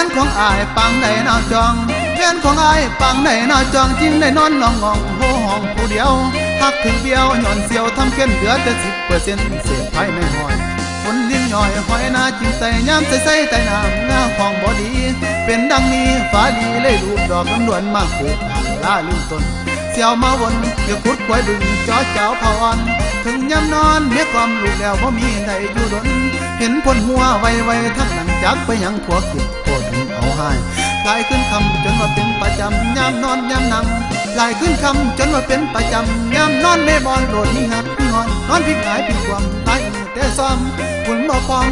นของอายปังได้น่าจองแหวนของอายปังได้น่าจองจริงได้นอนลองงองโหห้องผู้เดียวหักถึงเดียวหย่อนเสียวทำเข้มเหลือแต่10%เศษภายในหอยฝนลิ้นย่อยหอยนาจิ้มใส่ย้ำใส่ใต้น้ำหน้าของบอดีเป็นดังนี้ฟ้าดีเลยรูปดอกลำดวนมากเกิดลาลืมต้นเสียวมาวนเกี่ยวขุดควายดึงจอเจ้าเผาอ่อนถึงย้ำนอนเมียความลูกแล้วบ่มีใดอยู่ดนเห็นพ่นหัวไวๆทั้งหลังจักไปยังผัวเก็บโคตรเอาให้ลายขึ้นคำจนว่าเป็นประจำย้ำนอนย้ำนั่งลายขึ้นคำจนว่าเป็นประจำย้ำนอนไม่บอลโดดนี่งับงอนนอนพิกหายพิกความตายแต่ซ้อมคุณบ่ฟอง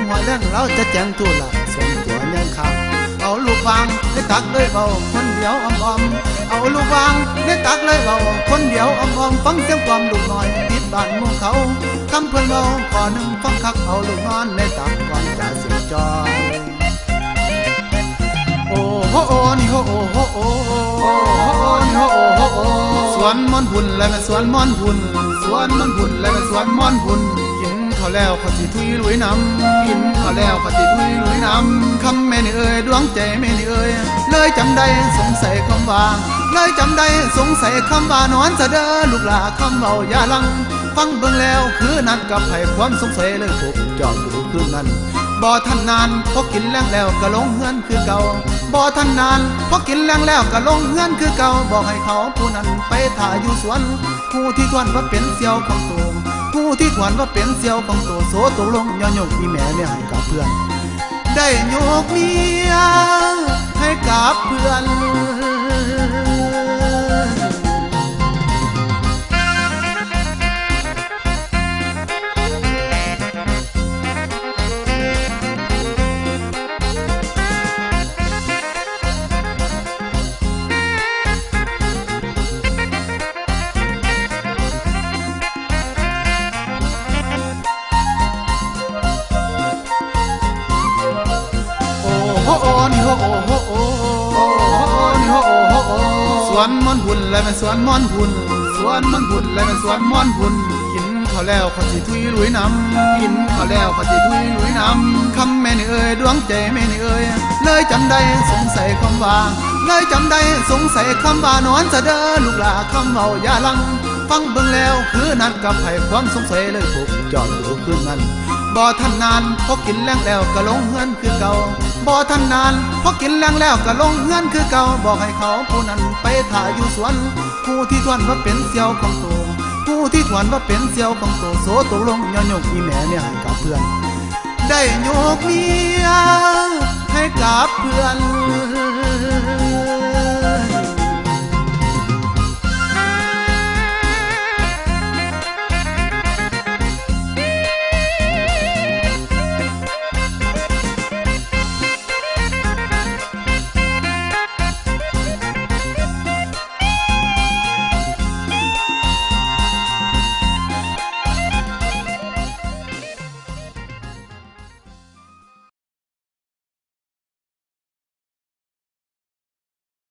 หัวเรื่องเราจะแจ้งตัวละส่งตัวยังข้างเอาลูกวางได้ตักเลยเบาคนเดียวอ้อมเอาลูกวางได้ตักเลยเบาคนเดียวอ้อมฟังเสียงความลูกน้อยติดบ้านมุงเขาคำเพื่อนเบาขอหนึ่งฟังคักเอาลูกนอนในตักก่อนจะเสียจอยโอ้โหโอ้นี่โหโอ้โหโอ้นี่โหโอ้โหสวนม่อนหุ่นแล้วก็สวนม่อนหุ่นสวนม่อนหุ่นแล้วก็สวนม่อนหุ่นเขาแล้วเขาสิทุยลุยน้ำกินเขาแล้วเขาสิทุยลุยน้ำคำแม่นี่เอ่ยดวงใจแม่นี่เอ่ยเลยจำได้สงสัยคำว่าเลยจำได้สงสัยคำว่านอนจะเด้อลูกหลาคำเบาอย่าลังฟังเบิ่งแล้วคือนัดกับไผ่ความสงสัยเลยถูกจอดดูคืนนั้นบ่ทันนานพอกินแรงแล้วก็ลงเฮือนคือเก่าบ่ทันนานพอกินแรงแล้วก็ลงเฮือนคือเก่าบอกให้เขาผู้นั้นไปถ่ายอยู่สวนผู้ที่ทวนว่าเป็นเสี่ยวของตัวผู้ที่ขวัญว่าเป็นเสี่ยวของตัวโสตกลงย่อยกอีแม่เนี่ยให้กับเพื่อนได้ยกเมียให้กับเพื่อนสวนม่อนหุ่นและเป็นสวนม่อนหุ่นสวนม่อนหุ่นและเป็นสวนม่อนหุ่นกินเขาแล้วเขาสิทุยลุยน้ำกินเขาแล้วเขาสิทุยลุยน้ำคำแม่นี่เอ่ยดวงใจแม่นี่เอ่ยเลยจำได้สงสัยคำว่าเลยจำได้สงสัยคำว่านอนจะเด้อลูกหลาคำเบาอย่าลังฟังเบิ่งแล้วคือนัดกับไผ่ความสงสัยเลยถูกจอดดูคืนนั้นบ่ทันนานพอกินแรงแล้วก็ลงเฮือนคือเก่าบ่ทันนานพอกินแรงแล้วก็ลงเฮือนคือเก่าบอกให้เขาผู้นั้นไปถ่ายอยู่สวนผู้ที่ทวนว่าเป็นเสี่ยวของตัวผู้ที่ทวนว่าเป็นเสี่ยวของตัวโสตกลงย่อยกอีแม่เนี่ยให้กับเพื่อนได้ยกเมียให้กับเพื่อน